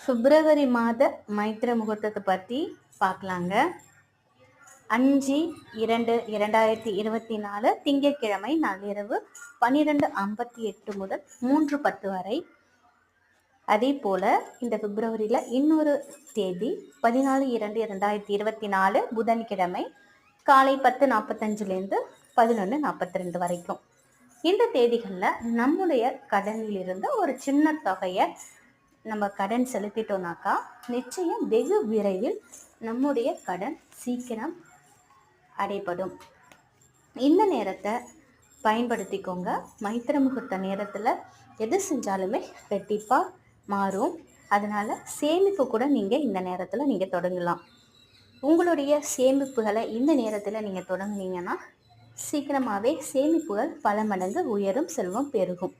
பிப்ரவரி மாத மைத்திர முகூர்த்தத்தை பற்றி பார்க்கலாங்க. 5/2/2024 திங்கட்கிழமை நள்ளிரவு 12:58 முதல் 3:10 வரை. அதே போல இந்த பிப்ரவரியில் இன்னொரு தேதி 14/2/2024 புதன்கிழமை காலை 10:45லேருந்து 11:42 வரைக்கும். இந்த தேதிகளில் நம்முடைய கடனிலிருந்து ஒரு சின்ன தொகையை நம்ம கடன் செலுத்திட்டோம்னாக்கா நிச்சயம் வெகு விரைவில் நம்முடைய கடன் சீக்கிரம் அடைபடும். இந்த நேரத்தை பயன்படுத்திக்கோங்க. மைத்திர முகூர்த்த நேரத்தில் எது செஞ்சாலுமே ரெட்டிப்பாக மாறும். அதனால் சேமிப்பு கூட நீங்கள் இந்த நேரத்தில் நீங்கள் தொடங்கலாம். உங்களுடைய சேமிப்புகளை இந்த நேரத்தில் நீங்கள் தொடங்குனீங்கன்னா சீக்கிரமாகவே சேமிப்புகள் பல மடங்கு உயரும், செல்வம் பெருகும்.